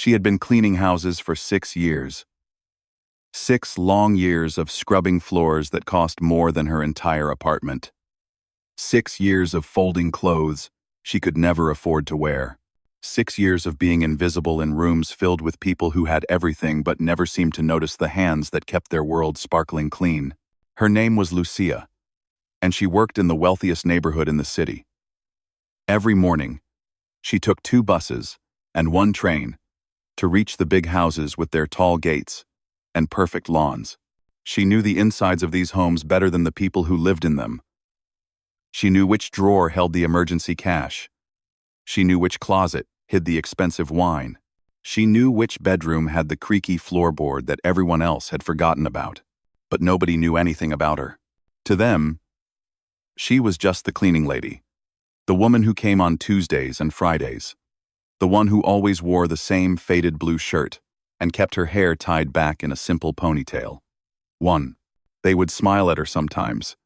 She had been cleaning houses for 6 years. 6 long years of scrubbing floors that cost more than her entire apartment. 6 years of folding clothes she could never afford to wear. 6 years of being invisible in rooms filled with people who had everything but never seemed to notice the hands that kept their world sparkling clean. Her name was Lucia, and she worked in the wealthiest neighborhood in the city. Every morning, she took 2 buses and 1 train to reach the big houses with their tall gates and perfect lawns. She knew the insides of these homes better than the people who lived in them. She knew which drawer held the emergency cash. She knew which closet hid the expensive wine. She knew which bedroom had the creaky floorboard that everyone else had forgotten about. But nobody knew anything about her. To them, she was just the cleaning lady, the woman who came on Tuesdays and Fridays, the one who always wore the same faded blue shirt and kept her hair tied back in a simple ponytail. They would smile at her sometimes.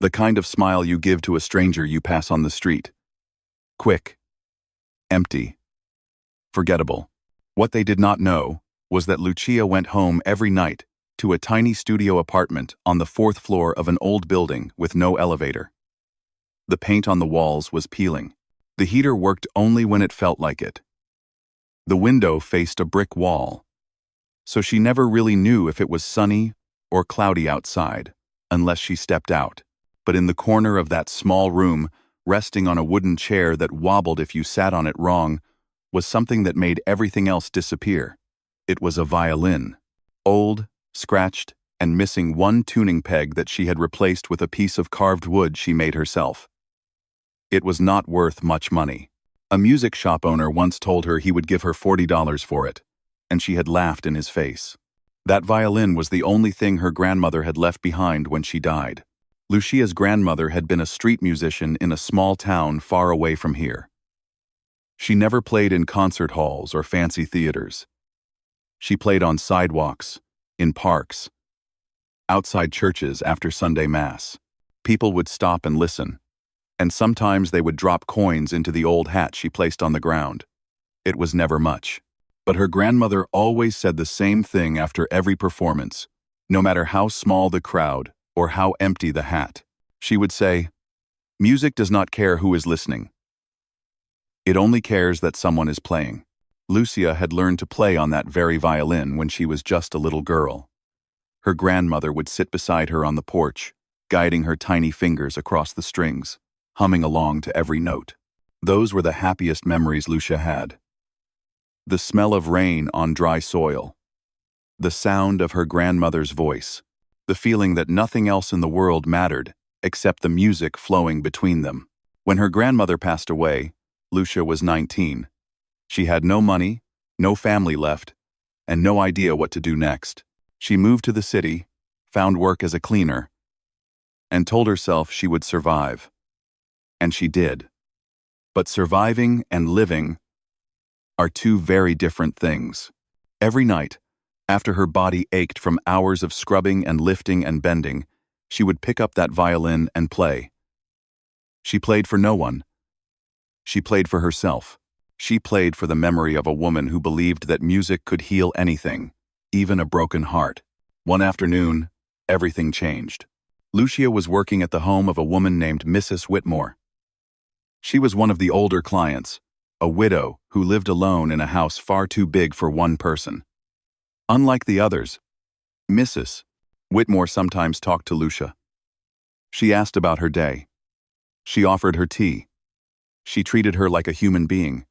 The kind of smile you give to a stranger you pass on the street. Quick, empty, forgettable. What they did not know was that Lucia went home every night to a tiny studio apartment on the 4th floor of an old building with no elevator. The paint on the walls was peeling. The heater worked only when it felt like it. The window faced a brick wall, so she never really knew if it was sunny or cloudy outside, unless she stepped out. But in the corner of that small room, resting on a wooden chair that wobbled if you sat on it wrong, was something that made everything else disappear. It was a violin. Old, scratched, and missing 1 tuning peg that she had replaced with a piece of carved wood she made herself. It was not worth much money. A music shop owner once told her he would give her $40 for it, and she had laughed in his face. That violin was the only thing her grandmother had left behind when she died. Lucia's grandmother had been a street musician in a small town far away from here. She never played in concert halls or fancy theaters. She played on sidewalks, in parks, outside churches after Sunday Mass. People would stop and listen, and sometimes they would drop coins into the old hat she placed on the ground. It was never much. But her grandmother always said the same thing after every performance, no matter how small the crowd or how empty the hat. She would say, "Music does not care who is listening. It only cares that someone is playing." Lucia had learned to play on that very violin when she was just a little girl. Her grandmother would sit beside her on the porch, guiding her tiny fingers across the strings, humming along to every note. Those were the happiest memories Lucia had. The smell of rain on dry soil, the sound of her grandmother's voice, the feeling that nothing else in the world mattered except the music flowing between them. When her grandmother passed away, Lucia was 19. She had no money, no family left, and no idea what to do next. She moved to the city, found work as a cleaner, and told herself she would survive. And she did. But surviving and living are 2 very different things. Every night, after her body ached from hours of scrubbing and lifting and bending, she would pick up that violin and play. She played for no one. She played for herself. She played for the memory of a woman who believed that music could heal anything, even a broken heart. One afternoon, everything changed. Lucia was working at the home of a woman named Mrs. Whitmore. She was one of the older clients, a widow who lived alone in a house far too big for one person. Unlike the others, Mrs. Whitmore sometimes talked to Lucia. She asked about her day. She offered her tea. She treated her like a human being,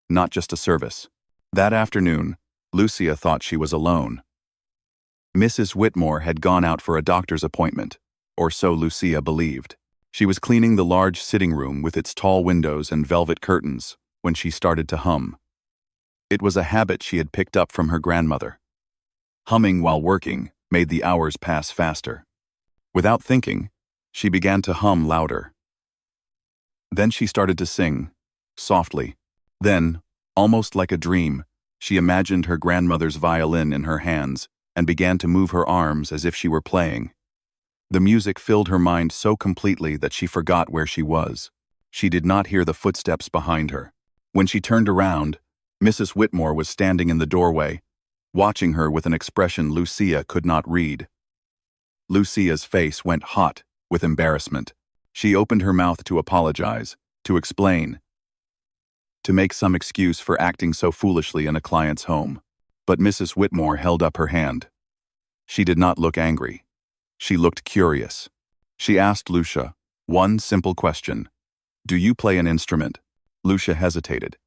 not just a service. That afternoon, Lucia thought she was alone. Mrs. Whitmore had gone out for a doctor's appointment, or so Lucia believed. She was cleaning the large sitting room with its tall windows and velvet curtains when she started to hum. It was a habit she had picked up from her grandmother. Humming while working made the hours pass faster. Without thinking, she began to hum louder. Then she started to sing, softly. Then, almost like a dream, she imagined her grandmother's violin in her hands and began to move her arms as if she were playing. The music filled her mind so completely that she forgot where she was. She did not hear the footsteps behind her. When she turned around, Mrs. Whitmore was standing in the doorway, watching her with an expression Lucia could not read. Lucia's face went hot with embarrassment. She opened her mouth to apologize, to explain, to make some excuse for acting so foolishly in a client's home. But Mrs. Whitmore held up her hand. She did not look angry. She looked curious. She asked Lucia one simple question. "Do you play an instrument?" Lucia hesitated.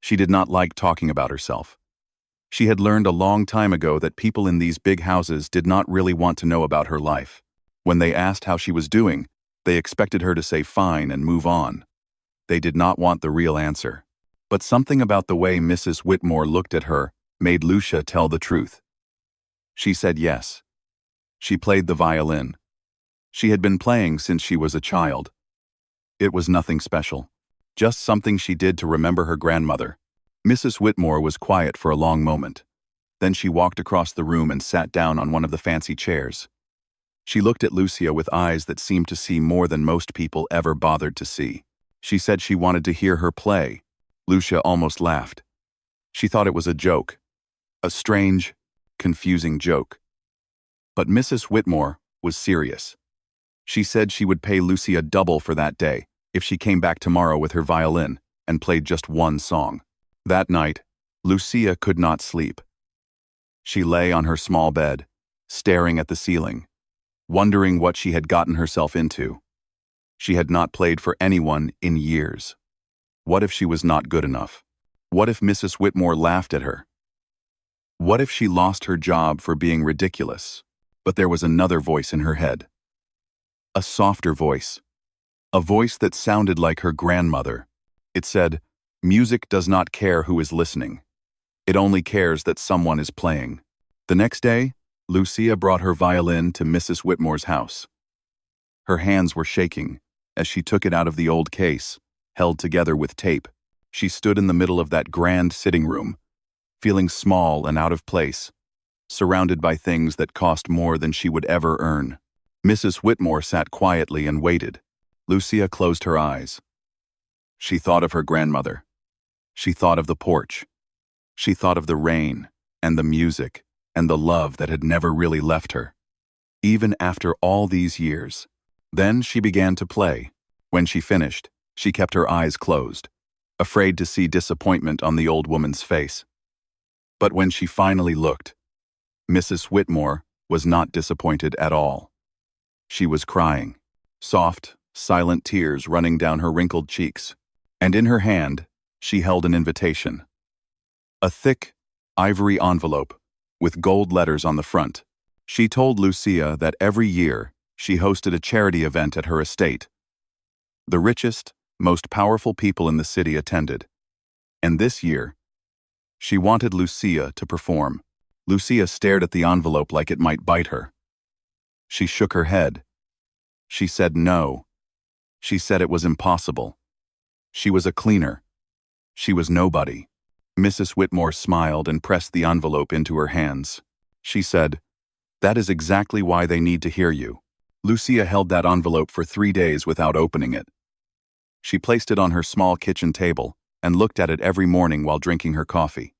She did not like talking about herself. She had learned a long time ago that people in these big houses did not really want to know about her life. When they asked how she was doing, they expected her to say fine and move on. They did not want the real answer. But something about the way Mrs. Whitmore looked at her made Lucia tell the truth. She said yes. She played the violin. She had been playing since she was a child. It was nothing special, just something she did to remember her grandmother. Mrs. Whitmore was quiet for a long moment. Then she walked across the room and sat down on one of the fancy chairs. She looked at Lucia with eyes that seemed to see more than most people ever bothered to see. She said she wanted to hear her play. Lucia almost laughed. She thought it was a joke. A strange, confusing joke. But Mrs. Whitmore was serious. She said she would pay Lucia double for that day if she came back tomorrow with her violin and played just one song. That night, Lucia could not sleep. She lay on her small bed, staring at the ceiling, wondering what she had gotten herself into. She had not played for anyone in years. What if she was not good enough? What if Mrs. Whitmore laughed at her? What if she lost her job for being ridiculous? But there was another voice in her head. A softer voice. A voice that sounded like her grandmother. It said, "Music does not care who is listening. It only cares that someone is playing." The next day, Lucia brought her violin to Mrs. Whitmore's house. Her hands were shaking as she took it out of the old case, held together with tape. She stood in the middle of that grand sitting room, feeling small and out of place, surrounded by things that cost more than she would ever earn. Mrs. Whitmore sat quietly and waited. Lucia closed her eyes. She thought of her grandmother. She thought of the porch. She thought of the rain and the music and the love that had never really left her, even after all these years. Then she began to play. When she finished, she kept her eyes closed, afraid to see disappointment on the old woman's face. But when she finally looked, Mrs. Whitmore was not disappointed at all. She was crying, soft, silent tears running down her wrinkled cheeks, and in her hand, she held an invitation. A thick, ivory envelope with gold letters on the front. She told Lucia that every year she hosted a charity event at her estate. The richest, most powerful people in the city attended. And this year, she wanted Lucia to perform. Lucia stared at the envelope like it might bite her. She shook her head. She said no. She said it was impossible. She was a cleaner. She was nobody. Mrs. Whitmore smiled and pressed the envelope into her hands. She said, "That is exactly why they need to hear you." Lucia held that envelope for 3 days without opening it. She placed it on her small kitchen table and looked at it every morning while drinking her coffee.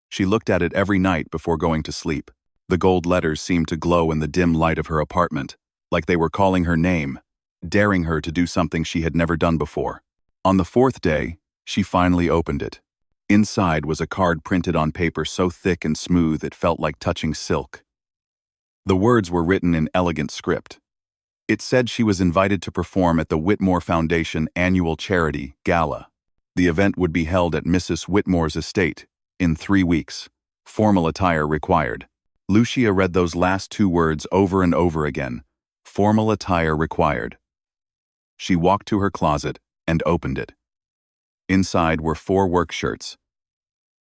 She looked at it every night before going to sleep. The gold letters seemed to glow in the dim light of her apartment, like they were calling her name, daring her to do something she had never done before. On the 4th day, she finally opened it. Inside was a card printed on paper so thick and smooth it felt like touching silk. The words were written in elegant script. It said she was invited to perform at the Whitmore Foundation annual charity gala. The event would be held at Mrs. Whitmore's estate in 3 weeks. Formal attire required. Lucia read those last 2 words over and over again. Formal attire required. She walked to her closet and opened it. Inside were 4 work shirts,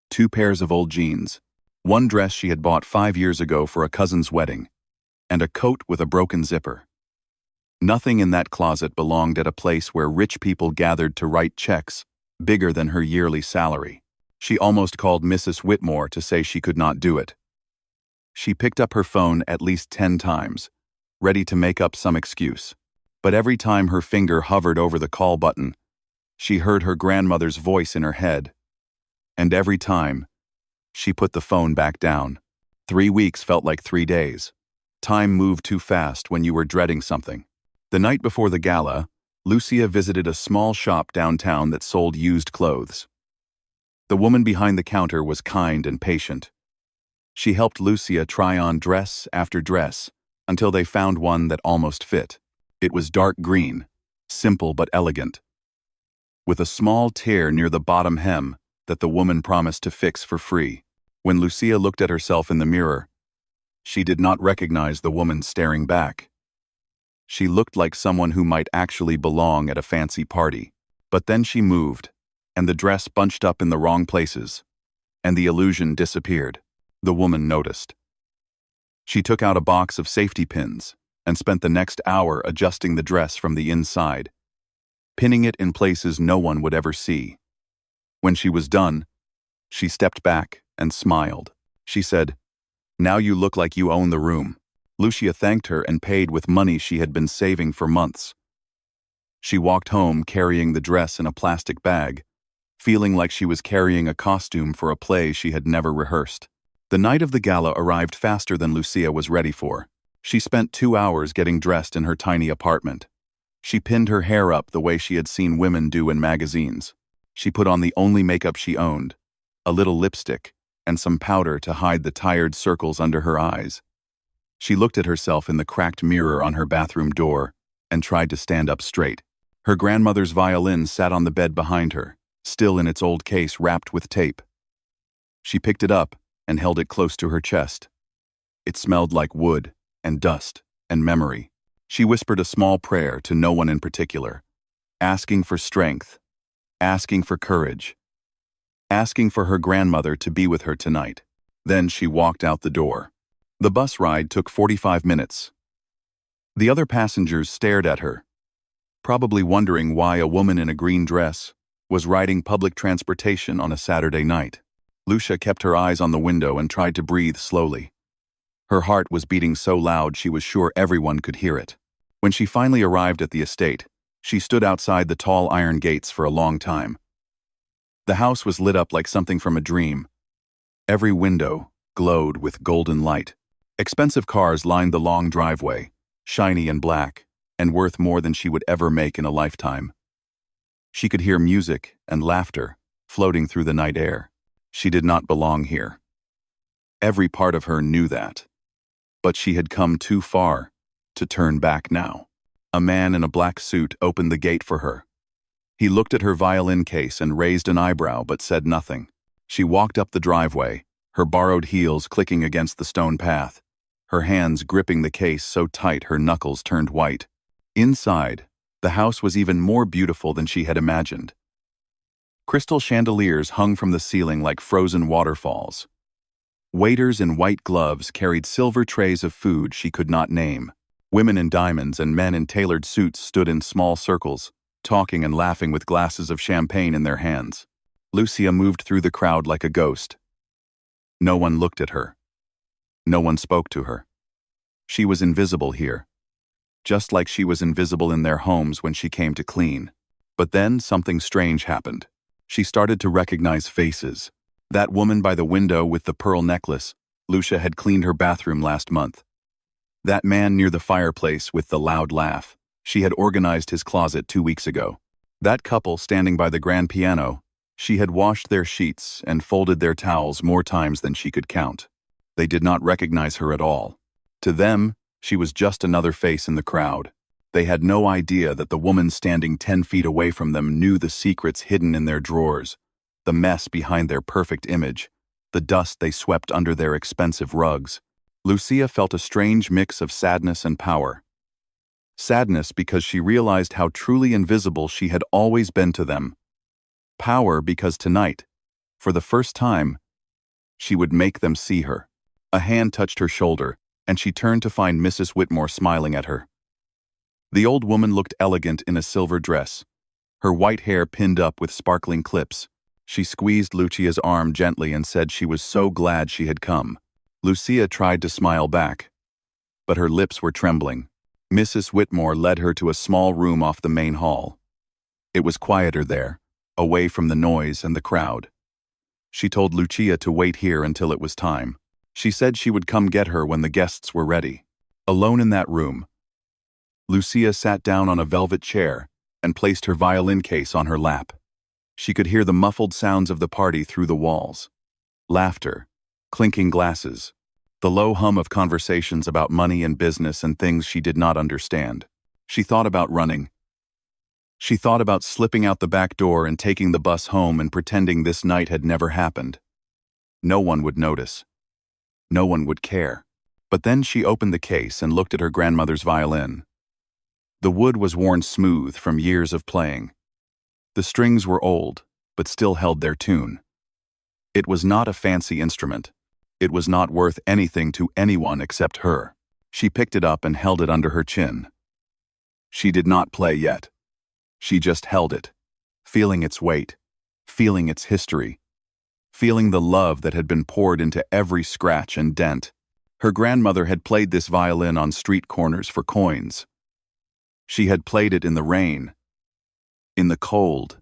2 pairs of old jeans, 1 dress she had bought 5 years ago for a cousin's wedding, and a coat with a broken zipper. Nothing in that closet belonged at a place where rich people gathered to write checks bigger than her yearly salary. She almost called Mrs. Whitmore to say she could not do it. She picked up her phone at least 10 times, ready to make up some excuse. But every time her finger hovered over the call button, she heard her grandmother's voice in her head. And every time, she put the phone back down. 3 weeks felt like 3 days. Time moved too fast when you were dreading something. The night before the gala, Lucia visited a small shop downtown that sold used clothes. The woman behind the counter was kind and patient. She helped Lucia try on dress after dress until they found one that almost fit. It was dark green, simple but elegant, with a small tear near the bottom hem that the woman promised to fix for free. When Lucia looked at herself in the mirror, she did not recognize the woman staring back. She looked like someone who might actually belong at a fancy party. But then she moved, and the dress bunched up in the wrong places, and the illusion disappeared. The woman noticed. She took out a box of safety pins and spent the next hour adjusting the dress from the inside, pinning it in places no one would ever see. When she was done, she stepped back and smiled. She said, "Now you look like you own the room." Lucia thanked her and paid with money she had been saving for months. She walked home carrying the dress in a plastic bag, feeling like she was carrying a costume for a play she had never rehearsed. The night of the gala arrived faster than Lucia was ready for. She spent 2 hours getting dressed in her tiny apartment. She pinned her hair up the way she had seen women do in magazines. She put on the only makeup she owned, a little lipstick, and some powder to hide the tired circles under her eyes. She looked at herself in the cracked mirror on her bathroom door and tried to stand up straight. Her grandmother's violin sat on the bed behind her, still in its old case wrapped with tape. She picked it up and held it close to her chest. It smelled like wood and dust and memory. She whispered a small prayer to no one in particular, asking for strength, asking for courage, asking for her grandmother to be with her tonight. Then she walked out the door. The bus ride took 45 minutes. The other passengers stared at her, probably wondering why a woman in a green dress was riding public transportation on a Saturday night. Lucia kept her eyes on the window and tried to breathe slowly. Her heart was beating so loud she was sure everyone could hear it. When she finally arrived at the estate, she stood outside the tall iron gates for a long time. The house was lit up like something from a dream. Every window glowed with golden light. Expensive cars lined the long driveway, shiny and black, and worth more than she would ever make in a lifetime. She could hear music and laughter floating through the night air. She did not belong here. Every part of her knew that. But she had come too far to turn back now. A man in a black suit opened the gate for her. He looked at her violin case and raised an eyebrow but said nothing. She walked up the driveway, her borrowed heels clicking against the stone path, her hands gripping the case so tight her knuckles turned white. Inside, the house was even more beautiful than she had imagined. Crystal chandeliers hung from the ceiling like frozen waterfalls. Waiters in white gloves carried silver trays of food she could not name. Women in diamonds and men in tailored suits stood in small circles, talking and laughing with glasses of champagne in their hands. Lucia moved through the crowd like a ghost. No one looked at her. No one spoke to her. She was invisible here, just like she was invisible in their homes when she came to clean. But then something strange happened. She started to recognize faces. That woman by the window with the pearl necklace, Lucia had cleaned her bathroom last month. That man near the fireplace with the loud laugh, she had organized his closet 2 weeks ago. That couple standing by the grand piano, she had washed their sheets and folded their towels more times than she could count. They did not recognize her at all. To them, she was just another face in the crowd. They had no idea that the woman standing 10 feet away from them knew the secrets hidden in their drawers, the mess behind their perfect image, the dust they swept under their expensive rugs. Lucia felt a strange mix of sadness and power. Sadness because she realized how truly invisible she had always been to them. Power because tonight, for the first time, she would make them see her. A hand touched her shoulder, and she turned to find Mrs. Whitmore smiling at her. The old woman looked elegant in a silver dress, her white hair pinned up with sparkling clips. She squeezed Lucia's arm gently and said she was so glad she had come. Lucia tried to smile back, but her lips were trembling. Mrs. Whitmore led her to a small room off the main hall. It was quieter there, away from the noise and the crowd. She told Lucia to wait here until it was time. She said she would come get her when the guests were ready. Alone in that room, Lucia sat down on a velvet chair and placed her violin case on her lap. She could hear the muffled sounds of the party through the walls. Laughter, clinking glasses, the low hum of conversations about money and business and things she did not understand. She thought about running. She thought about slipping out the back door and taking the bus home and pretending this night had never happened. No one would notice. No one would care. But then she opened the case and looked at her grandmother's violin. The wood was worn smooth from years of playing. The strings were old, but still held their tune. It was not a fancy instrument. It was not worth anything to anyone except her. She picked it up and held it under her chin. She did not play yet. She just held it, feeling its weight, feeling its history, feeling the love that had been poured into every scratch and dent. Her grandmother had played this violin on street corners for coins. She had played it in the rain, in the cold,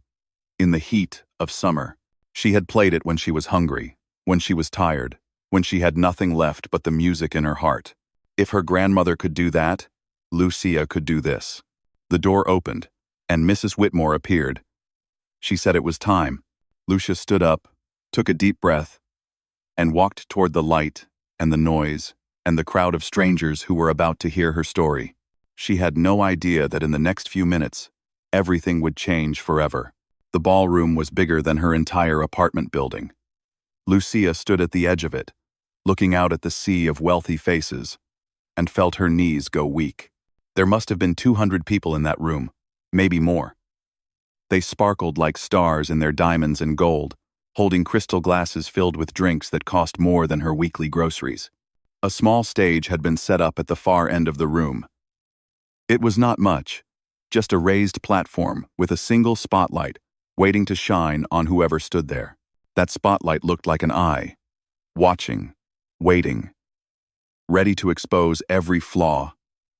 in the heat of summer. She had played it when she was hungry, when she was tired, when she had nothing left but the music in her heart. If her grandmother could do that, Lucia could do this. The door opened, and Mrs. Whitmore appeared. She said it was time. Lucia stood up, took a deep breath, and walked toward the light and the noise and the crowd of strangers who were about to hear her story. She had no idea that in the next few minutes, everything would change forever. The ballroom was bigger than her entire apartment building. Lucia stood at the edge of it, looking out at the sea of wealthy faces, and felt her knees go weak. There must have been 200 people in that room, maybe more. They sparkled like stars in their diamonds and gold, holding crystal glasses filled with drinks that cost more than her weekly groceries. A small stage had been set up at the far end of the room. It was not much, just a raised platform with a single spotlight waiting to shine on whoever stood there. That spotlight looked like an eye, watching, waiting, ready to expose every flaw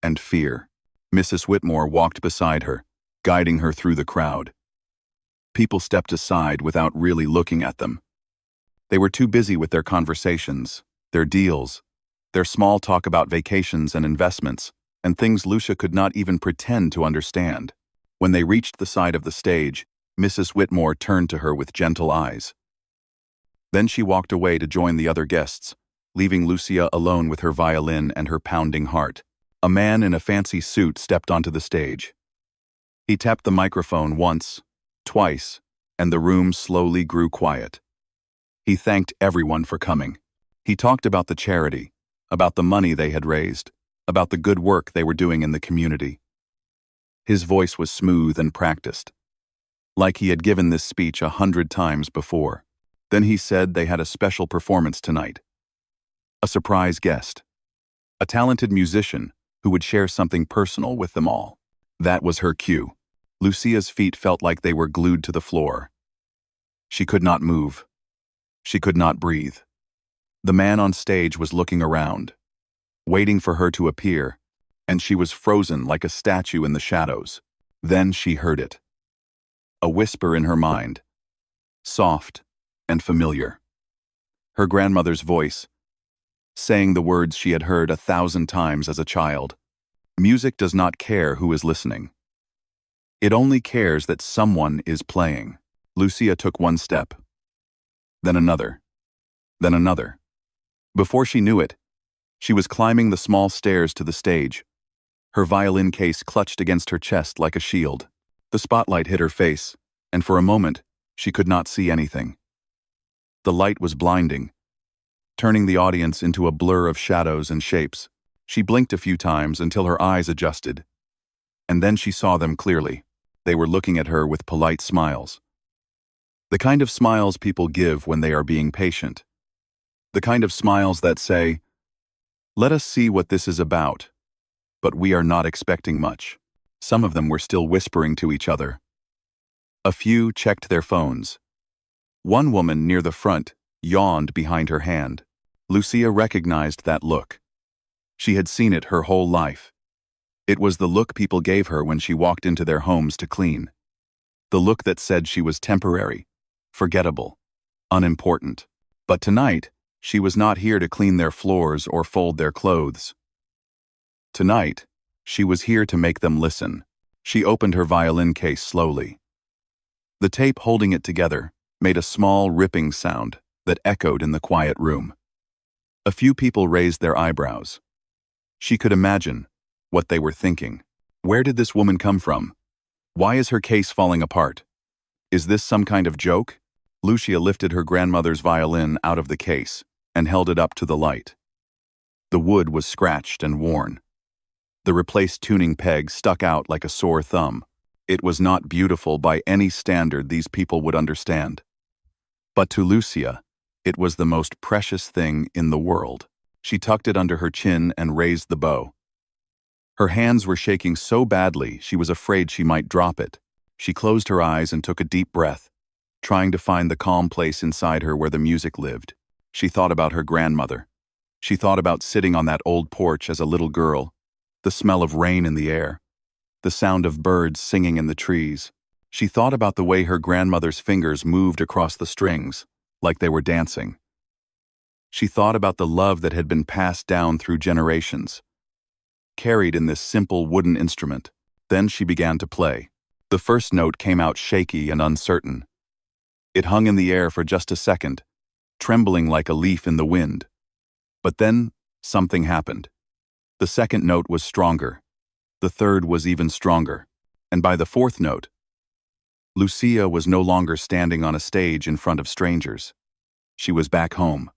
and fear. Mrs. Whitmore walked beside her, guiding her through the crowd. People stepped aside without really looking at them. They were too busy with their conversations, their deals, their small talk about vacations and investments, and things Lucia could not even pretend to understand. When they reached the side of the stage, Mrs. Whitmore turned to her with gentle eyes. Then she walked away to join the other guests, leaving Lucia alone with her violin and her pounding heart. A man in a fancy suit stepped onto the stage. He tapped the microphone once, twice, and the room slowly grew quiet. He thanked everyone for coming. He talked about the charity, about the money they had raised, about the good work they were doing in the community. His voice was smooth and practiced, like he had given this speech 100 times before. Then he said they had a special performance tonight. A surprise guest. A talented musician who would share something personal with them all. That was her cue. Lucia's feet felt like they were glued to the floor. She could not move. She could not breathe. The man on stage was looking around, waiting for her to appear, and she was frozen like a statue in the shadows. Then she heard it. A whisper in her mind, soft and familiar. Her grandmother's voice, saying the words she had heard 1,000 times as a child. Music does not care who is listening. It only cares that someone is playing. Lucia took one step, then another, then another. Before she knew it, she was climbing the small stairs to the stage, her violin case clutched against her chest like a shield. The spotlight hit her face, and for a moment, she could not see anything. The light was blinding, turning the audience into a blur of shadows and shapes. She blinked a few times until her eyes adjusted, and then she saw them clearly. They were looking at her with polite smiles. The kind of smiles people give when they are being patient. The kind of smiles that say, "Let us see what this is about," but we are not expecting much. Some of them were still whispering to each other. A few checked their phones. One woman near the front yawned behind her hand. Lucia recognized that look. She had seen it her whole life. It was the look people gave her when she walked into their homes to clean. The look that said she was temporary, forgettable, unimportant. But tonight, she was not here to clean their floors or fold their clothes. Tonight, she was here to make them listen. She opened her violin case slowly. The tape holding it together made a small ripping sound that echoed in the quiet room. A few people raised their eyebrows. She could imagine what they were thinking. Where did this woman come from? Why is her case falling apart? Is this some kind of joke? Lucia lifted her grandmother's violin out of the case and held it up to the light. The wood was scratched and worn. The replaced tuning peg stuck out like a sore thumb. It was not beautiful by any standard these people would understand. But to Lucia, it was the most precious thing in the world. She tucked it under her chin and raised the bow. Her hands were shaking so badly she was afraid she might drop it. She closed her eyes and took a deep breath, trying to find the calm place inside her where the music lived. She thought about her grandmother. She thought about sitting on that old porch as a little girl, the smell of rain in the air, the sound of birds singing in the trees. She thought about the way her grandmother's fingers moved across the strings, like they were dancing. She thought about the love that had been passed down through generations, carried in this simple wooden instrument. Then she began to play. The first note came out shaky and uncertain. It hung in the air for just a second, trembling like a leaf in the wind. But then something happened. The second note was stronger. The third was even stronger. And by the fourth note, Lucia was no longer standing on a stage in front of strangers. She was back home,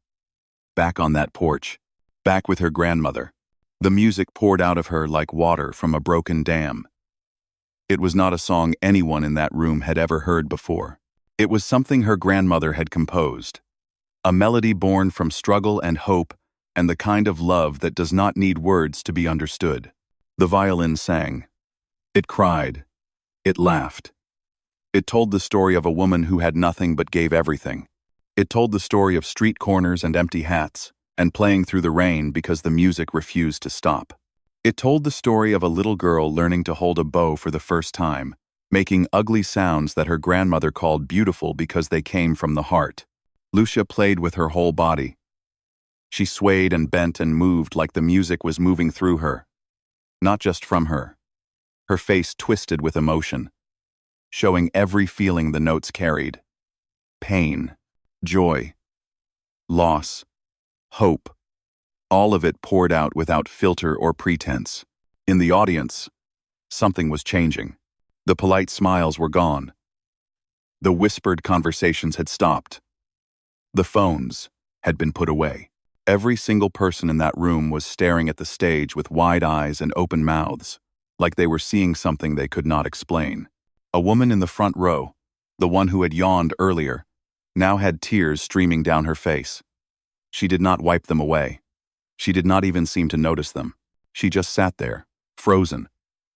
back on that porch, back with her grandmother. The music poured out of her like water from a broken dam. It was not a song anyone in that room had ever heard before. It was something her grandmother had composed, a melody born from struggle and hope and the kind of love that does not need words to be understood. The violin sang. It cried. It laughed. It told the story of a woman who had nothing but gave everything. It told the story of street corners and empty hats, and playing through the rain because the music refused to stop. It told the story of a little girl learning to hold a bow for the first time, making ugly sounds that her grandmother called beautiful because they came from the heart. Lucia played with her whole body. She swayed and bent and moved like the music was moving through her, not just from her. Her face twisted with emotion, showing every feeling the notes carried. Pain, joy, loss, hope. All of it poured out without filter or pretense. In the audience, something was changing. The polite smiles were gone. The whispered conversations had stopped. The phones had been put away. Every single person in that room was staring at the stage with wide eyes and open mouths, like they were seeing something they could not explain. A woman in the front row, the one who had yawned earlier, now had tears streaming down her face. She did not wipe them away. She did not even seem to notice them. She just sat there, frozen,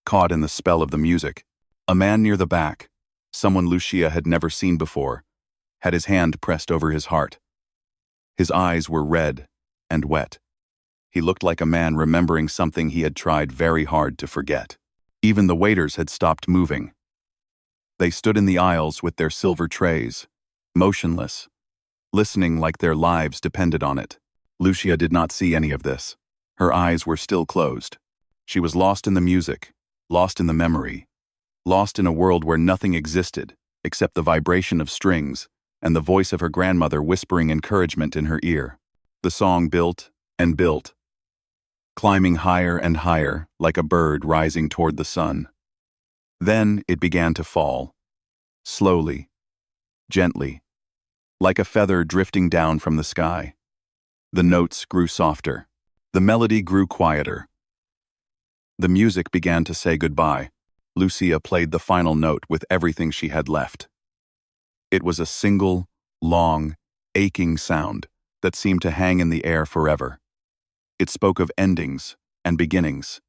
caught in the spell of the music. A man near the back, someone Lucia had never seen before, had his hand pressed over his heart. His eyes were red and wet. He looked like a man remembering something he had tried very hard to forget. Even the waiters had stopped moving. They stood in the aisles with their silver trays, motionless, listening like their lives depended on it. Lucia did not see any of this. Her eyes were still closed. She was lost in the music, lost in the memory, lost in a world where nothing existed except the vibration of strings and the voice of her grandmother whispering encouragement in her ear. The song built and built, climbing higher and higher like a bird rising toward the sun. Then it began to fall, slowly, gently, like a feather drifting down from the sky. The notes grew softer. The melody grew quieter. The music began to say goodbye. Lucia played the final note with everything she had left. It was a single, long, aching sound that seemed to hang in the air forever. It spoke of endings and beginnings.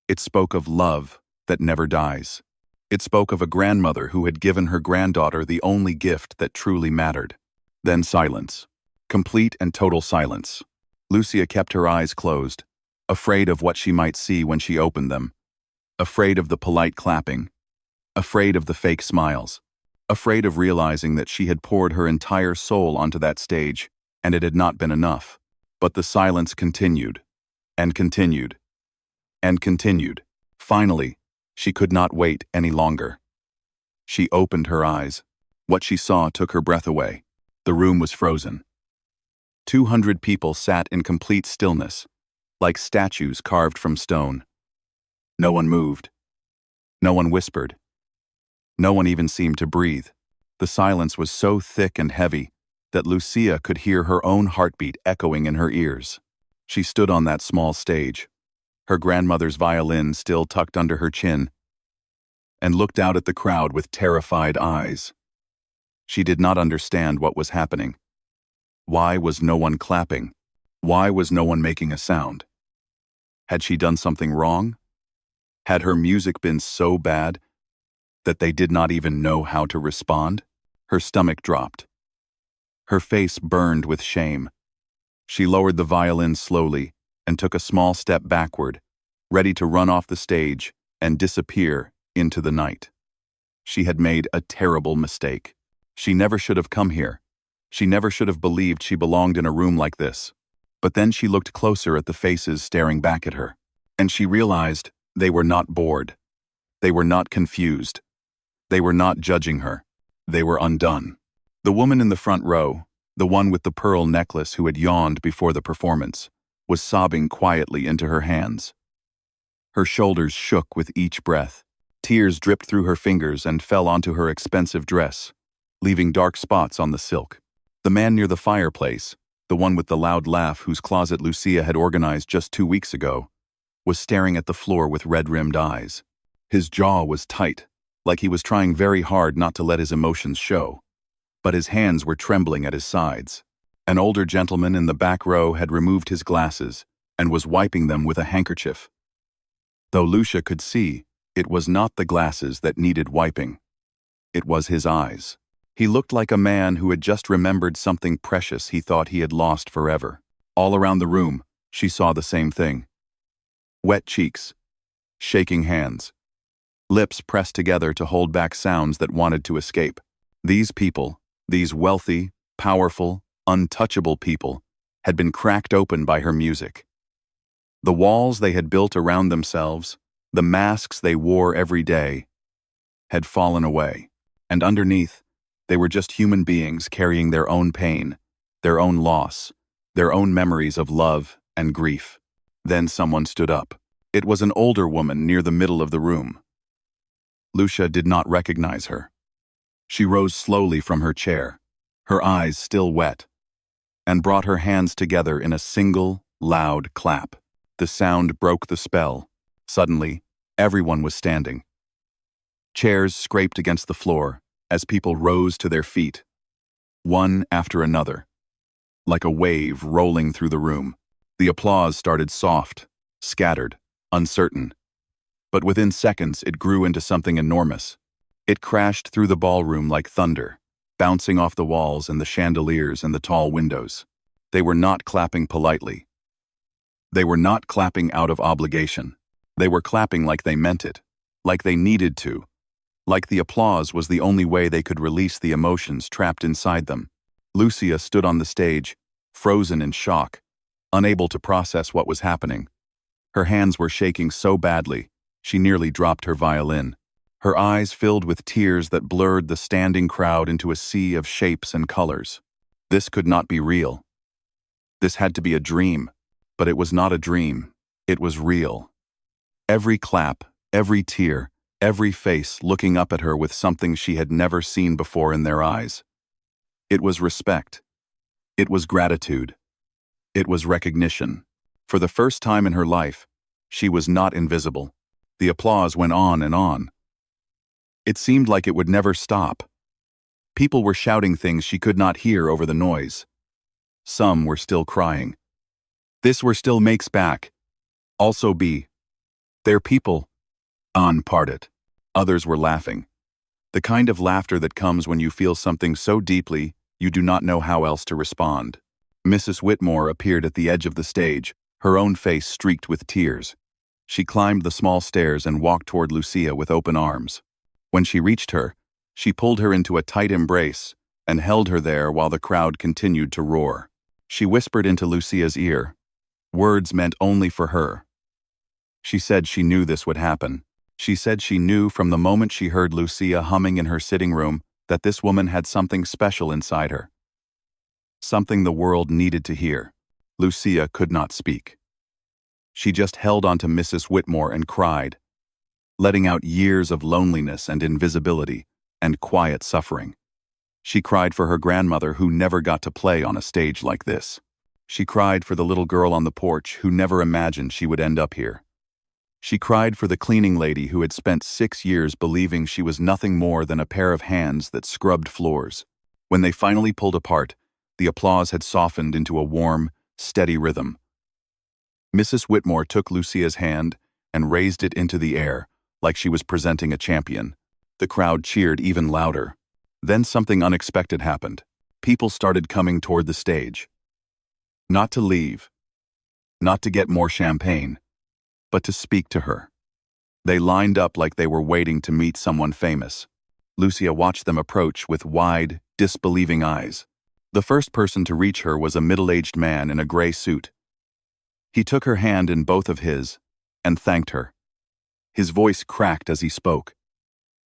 It spoke of love that never dies. It spoke of a grandmother who had given her granddaughter the only gift that truly mattered. Then silence. Complete and total silence. Lucia kept her eyes closed, afraid of what she might see when she opened them, afraid of the polite clapping, afraid of the fake smiles, afraid of realizing that she had poured her entire soul onto that stage, and it had not been enough. But the silence continued, and continued, and continued. Finally, she could not wait any longer. She opened her eyes. What she saw took her breath away. The room was frozen. 200 people sat in complete stillness, like statues carved from stone. No one moved. No one whispered. No one even seemed to breathe. The silence was so thick and heavy that Lucia could hear her own heartbeat echoing in her ears. She stood on that small stage, her grandmother's violin still tucked under her chin, and looked out at the crowd with terrified eyes. She did not understand what was happening. Why was no one clapping? Why was no one making a sound? Had she done something wrong? Had her music been so bad that they did not even know how to respond? Her stomach dropped. Her face burned with shame. She lowered the violin slowly and took a small step backward, ready to run off the stage and disappear into the night. She had made a terrible mistake. She never should have come here. She never should have believed she belonged in a room like this. But then she looked closer at the faces staring back at her, and she realized they were not bored. They were not confused. They were not judging her. They were undone. The woman in the front row, the one with the pearl necklace who had yawned before the performance, was sobbing quietly into her hands. Her shoulders shook with each breath. Tears dripped through her fingers and fell onto her expensive dress, leaving dark spots on the silk. The man near the fireplace, the one with the loud laugh whose closet Lucia had organized just 2 weeks ago, was staring at the floor with red-rimmed eyes. His jaw was tight, like he was trying very hard not to let his emotions show, but his hands were trembling at his sides. An older gentleman in the back row had removed his glasses and was wiping them with a handkerchief. Though Lucia could see, it was not the glasses that needed wiping. It was his eyes. He looked like a man who had just remembered something precious he thought he had lost forever. All around the room, she saw the same thing. Wet cheeks, shaking hands, lips pressed together to hold back sounds that wanted to escape. These people, these wealthy, powerful, untouchable people, had been cracked open by her music. The walls they had built around themselves, the masks they wore every day, had fallen away, and underneath, they were just human beings carrying their own pain, their own loss, their own memories of love and grief. Then someone stood up. It was an older woman near the middle of the room. Lucia did not recognize her. She rose slowly from her chair, her eyes still wet, and brought her hands together in a single, loud clap. The sound broke the spell. Suddenly, everyone was standing. Chairs scraped against the floor as people rose to their feet, one after another, like a wave rolling through the room. The applause started soft, scattered, uncertain. But within seconds, it grew into something enormous. It crashed through the ballroom like thunder, bouncing off the walls and the chandeliers and the tall windows. They were not clapping politely. They were not clapping out of obligation. They were clapping like they meant it, like they needed to, like the applause was the only way they could release the emotions trapped inside them. Lucia stood on the stage, frozen in shock, unable to process what was happening. Her hands were shaking so badly, she nearly dropped her violin. Her eyes filled with tears that blurred the standing crowd into a sea of shapes and colors. This could not be real. This had to be a dream, but it was not a dream. It was real. Every clap, every tear, every face looking up at her with something she had never seen before in their eyes. It was respect. It was gratitude. It was recognition. For the first time in her life, she was not invisible. The applause went on and on. It seemed like it would never stop. People were shouting things she could not hear over the noise. Some were still crying. This were still makes back. Also be. Their people. On part it. Others were laughing. The kind of laughter that comes when you feel something so deeply you do not know how else to respond. Mrs. Whitmore appeared at the edge of the stage, her own face streaked with tears. She climbed the small stairs and walked toward Lucia with open arms. When she reached her, She pulled her into a tight embrace and held her there while the crowd continued to roar. She whispered into Lucia's ear, words meant only for her. She said she knew this would happen. She said she knew from the moment she heard Lucia humming in her sitting room that this woman had something special inside her. Something the world needed to hear. Lucia could not speak. She just held onto Mrs. Whitmore and cried, letting out years of loneliness and invisibility and quiet suffering. She cried for her grandmother who never got to play on a stage like this. She cried for the little girl on the porch who never imagined she would end up here. She cried for the cleaning lady who had spent 6 years believing she was nothing more than a pair of hands that scrubbed floors. When they finally pulled apart, the applause had softened into a warm, steady rhythm. Mrs. Whitmore took Lucia's hand and raised it into the air, like she was presenting a champion. The crowd cheered even louder. Then something unexpected happened. People started coming toward the stage. Not to leave, not to get more champagne, but to speak to her. They lined up like they were waiting to meet someone famous. Lucia watched them approach with wide, disbelieving eyes. The first person to reach her was a middle-aged man in a gray suit. He took her hand in both of his and thanked her. His voice cracked as he spoke.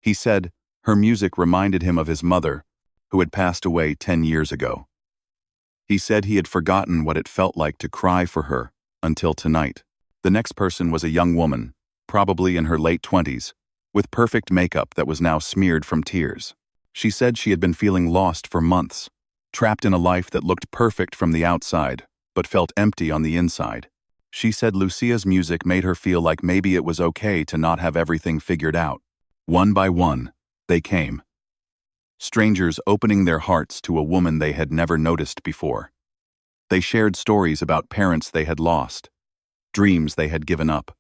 He said her music reminded him of his mother, who had passed away 10 years ago. He said he had forgotten what it felt like to cry for her until tonight. The next person was a young woman, probably in her late 20s, with perfect makeup that was now smeared from tears. She said she had been feeling lost for months, trapped in a life that looked perfect from the outside, but felt empty on the inside. She said Lucia's music made her feel like maybe it was okay to not have everything figured out. One by one, they came. Strangers opening their hearts to a woman they had never noticed before. They shared stories about parents they had lost, dreams they had given up,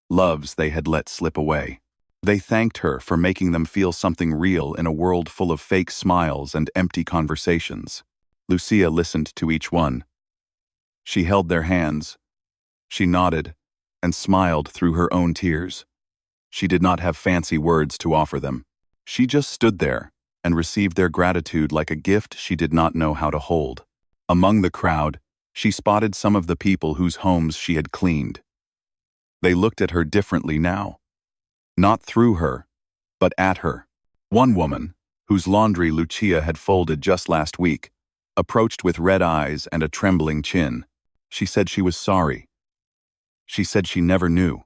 loves they had let slip away. They thanked her for making them feel something real in a world full of fake smiles and empty conversations. Lucia listened to each one. She held their hands. She nodded and smiled through her own tears. She did not have fancy words to offer them. She just stood there and received their gratitude like a gift she did not know how to hold. Among the crowd, she spotted some of the people whose homes she had cleaned. They looked at her differently now. Not through her, but at her. One woman, whose laundry Lucia had folded just last week, approached with red eyes and a trembling chin. She said she was sorry. She said she never knew.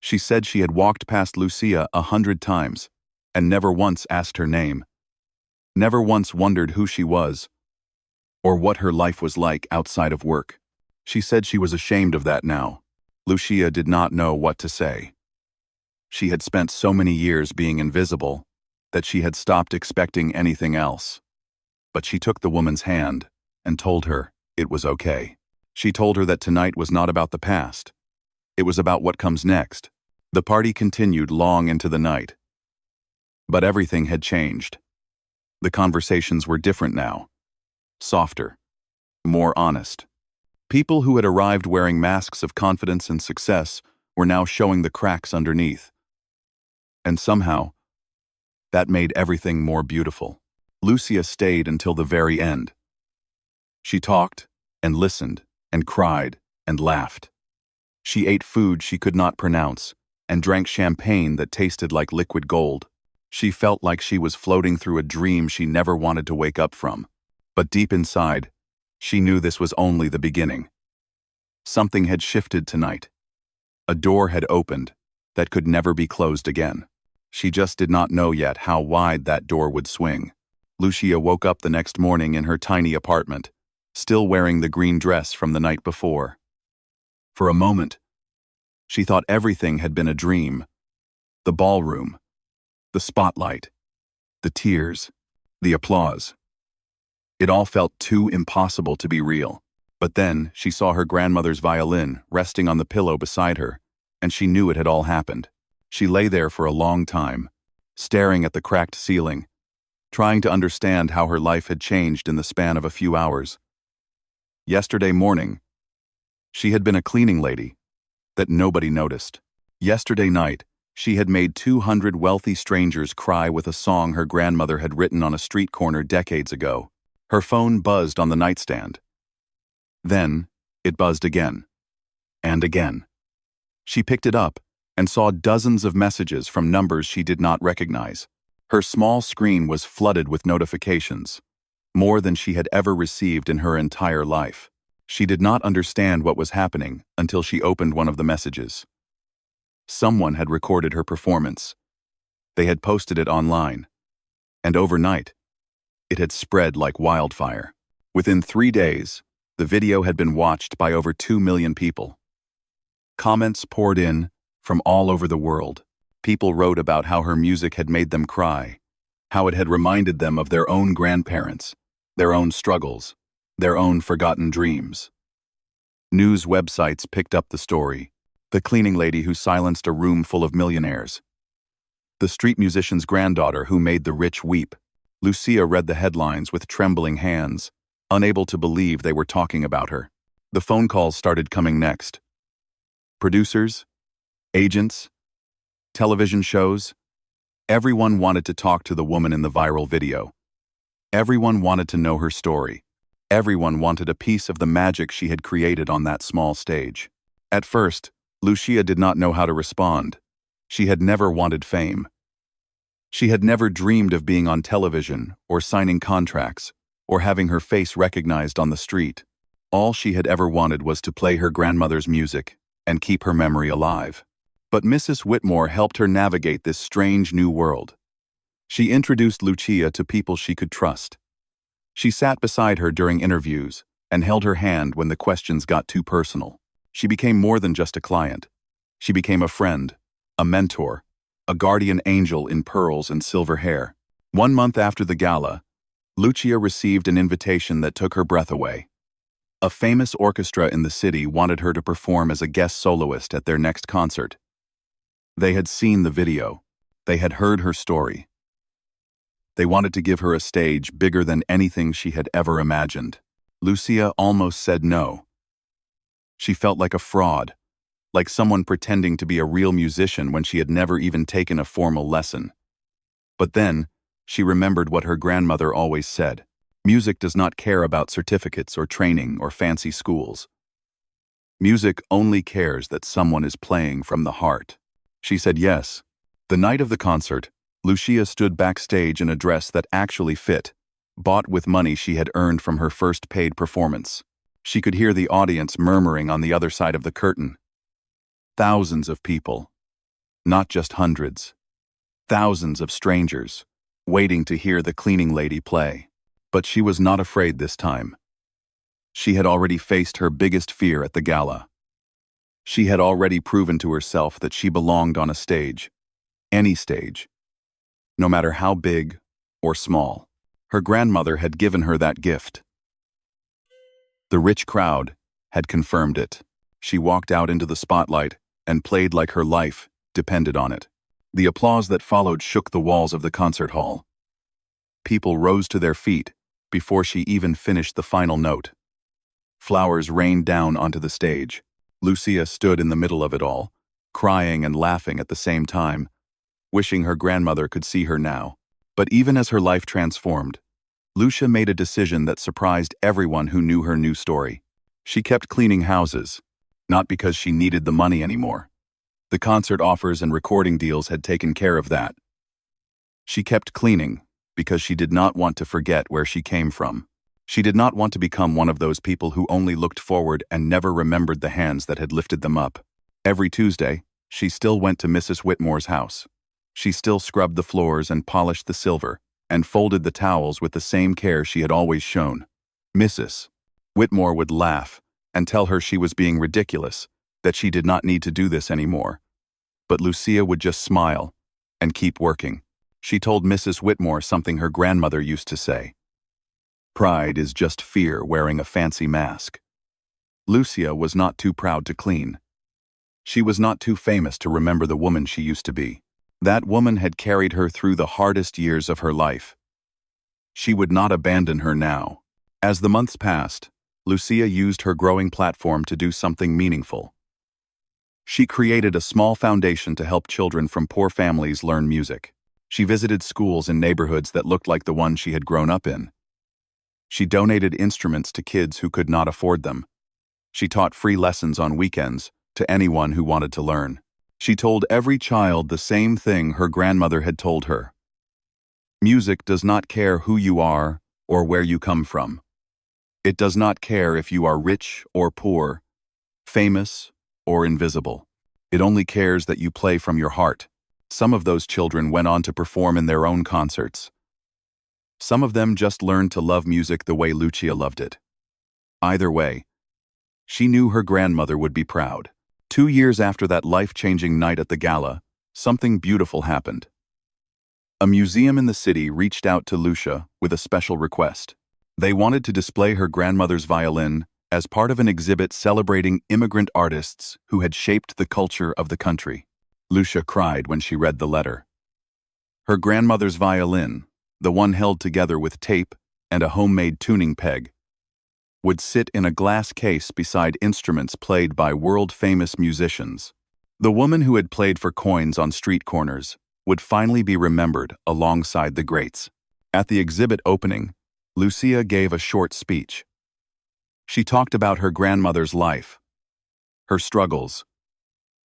She said she had walked past Lucia 100 times and never once asked her name. Never once wondered who she was or what her life was like outside of work. She said she was ashamed of that now. Lucia did not know what to say. She had spent so many years being invisible that she had stopped expecting anything else. But she took the woman's hand and told her it was okay. She told her that tonight was not about the past. It was about what comes next. The party continued long into the night. But everything had changed. The conversations were different now. Softer. More honest. People who had arrived wearing masks of confidence and success were now showing the cracks underneath. And somehow, that made everything more beautiful. Lucia stayed until the very end. She talked and listened and cried and laughed. She ate food she could not pronounce and drank champagne that tasted like liquid gold. She felt like she was floating through a dream she never wanted to wake up from. But deep inside, she knew this was only the beginning. Something had shifted tonight. A door had opened that could never be closed again. She just did not know yet how wide that door would swing. Lucia woke up the next morning in her tiny apartment, still wearing the green dress from the night before. For a moment, she thought everything had been a dream. The ballroom, the spotlight, the tears, the applause. It all felt too impossible to be real. But then she saw her grandmother's violin resting on the pillow beside her, and she knew it had all happened. She lay there for a long time, staring at the cracked ceiling, trying to understand how her life had changed in the span of a few hours. Yesterday morning, she had been a cleaning lady that nobody noticed. Yesterday night, She had made 200 wealthy strangers cry with a song her grandmother had written on a street corner decades ago. Her phone buzzed on the nightstand. Then, it buzzed again. And again. She picked it up and saw dozens of messages from numbers she did not recognize. Her small screen was flooded with notifications, more than she had ever received in her entire life. She did not understand what was happening until she opened one of the messages. Someone had recorded her performance. They had posted it online. And overnight, it had spread like wildfire. Within 3 days, the video had been watched by over 2 million people. Comments poured in from all over the world. People wrote about how her music had made them cry, how it had reminded them of their own grandparents, their own struggles, their own forgotten dreams. News websites picked up the story. The cleaning lady who silenced a room full of millionaires. The street musician's granddaughter who made the rich weep. Lucia read the headlines with trembling hands, unable to believe they were talking about her. The phone calls started coming next. Producers, agents, television shows. Everyone wanted to talk to the woman in the viral video. Everyone wanted to know her story. Everyone wanted a piece of the magic she had created on that small stage. At first, Lucia did not know how to respond. She had never wanted fame. She had never dreamed of being on television or signing contracts or having her face recognized on the street. All she had ever wanted was to play her grandmother's music and keep her memory alive. But Mrs. Whitmore helped her navigate this strange new world. She introduced Lucia to people she could trust. She sat beside her during interviews and held her hand when the questions got too personal. She became more than just a client. She became a friend, a mentor, a guardian angel in pearls and silver hair. 1 month after the gala, Lucia received an invitation that took her breath away. A famous orchestra in the city wanted her to perform as a guest soloist at their next concert. They had seen the video. They had heard her story. They wanted to give her a stage bigger than anything she had ever imagined. Lucia almost said no. She felt like a fraud, like someone pretending to be a real musician when she had never even taken a formal lesson. But then, she remembered what her grandmother always said. Music does not care about certificates or training or fancy schools. Music only cares that someone is playing from the heart. She said yes. The night of the concert, Lucia stood backstage in a dress that actually fit, bought with money she had earned from her first paid performance. She could hear the audience murmuring on the other side of the curtain. Thousands of people, not just hundreds. Thousands of strangers, waiting to hear the cleaning lady play. But she was not afraid this time. She had already faced her biggest fear at the gala. She had already proven to herself that she belonged on a stage, any stage, no matter how big or small. Her grandmother had given her that gift. The rich crowd had confirmed it. She walked out into the spotlight and played like her life depended on it. The applause that followed shook the walls of the concert hall. People rose to their feet before she even finished the final note. Flowers rained down onto the stage. Lucia stood in the middle of it all, crying and laughing at the same time, wishing her grandmother could see her now. But even as her life transformed, Lucia made a decision that surprised everyone who knew her new story. She kept cleaning houses, not because she needed the money anymore. The concert offers and recording deals had taken care of that. She kept cleaning because she did not want to forget where she came from. She did not want to become one of those people who only looked forward and never remembered the hands that had lifted them up. Every Tuesday, she still went to Mrs. Whitmore's house. She still scrubbed the floors and polished the silver, and folded the towels with the same care she had always shown. Mrs. Whitmore would laugh and tell her she was being ridiculous, that she did not need to do this anymore. But Lucia would just smile and keep working. She told Mrs. Whitmore something her grandmother used to say. Pride is just fear wearing a fancy mask. Lucia was not too proud to clean. She was not too famous to remember the woman she used to be. That woman had carried her through the hardest years of her life. She would not abandon her now. As the months passed, Lucia used her growing platform to do something meaningful. She created a small foundation to help children from poor families learn music. She visited schools in neighborhoods that looked like the one she had grown up in. She donated instruments to kids who could not afford them. She taught free lessons on weekends to anyone who wanted to learn. She told every child the same thing her grandmother had told her. Music does not care who you are or where you come from. It does not care if you are rich or poor, famous or invisible. It only cares that you play from your heart. Some of those children went on to perform in their own concerts. Some of them just learned to love music the way Lucia loved it. Either way, she knew her grandmother would be proud. 2 years after that life-changing night at the gala, something beautiful happened. A museum in the city reached out to Lucia with a special request. They wanted to display her grandmother's violin as part of an exhibit celebrating immigrant artists who had shaped the culture of the country. Lucia cried when she read the letter. Her grandmother's violin, the one held together with tape and a homemade tuning peg, would sit in a glass case beside instruments played by world-famous musicians. The woman who had played for coins on street corners would finally be remembered alongside the greats. At the exhibit opening, Lucia gave a short speech. She talked about her grandmother's life, her struggles,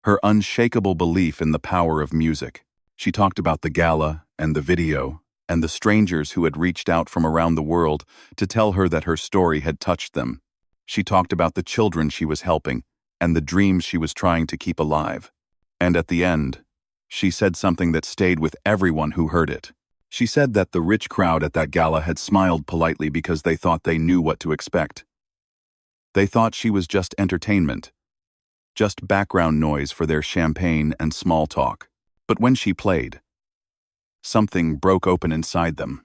her unshakable belief in the power of music. She talked about the gala and the video and the strangers who had reached out from around the world to tell her that her story had touched them. She talked about the children she was helping and the dreams she was trying to keep alive. And at the end, she said something that stayed with everyone who heard it. She said that the rich crowd at that gala had smiled politely because they thought they knew what to expect. They thought she was just entertainment, just background noise for their champagne and small talk. But when she played, something broke open inside them.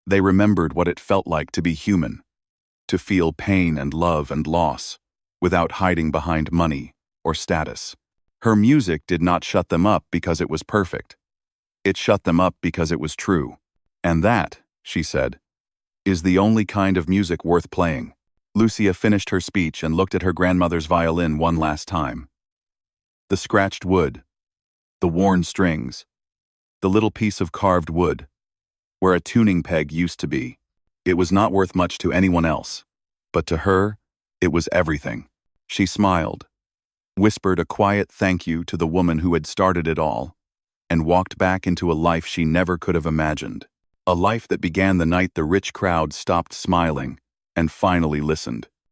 They remembered what it felt like to be human, to feel pain and love and loss, without hiding behind money or status. Her music did not shut them up because it was perfect. It shut them up because it was true. And that, she said, is the only kind of music worth playing. Lucia finished her speech and looked at her grandmother's violin one last time. The scratched wood, the worn strings, the little piece of carved wood, where a tuning peg used to be. It was not worth much to anyone else, but to her, it was everything. She smiled, whispered a quiet thank you to the woman who had started it all, and walked back into a life she never could have imagined. A life that began the night the rich crowd stopped smiling and finally listened.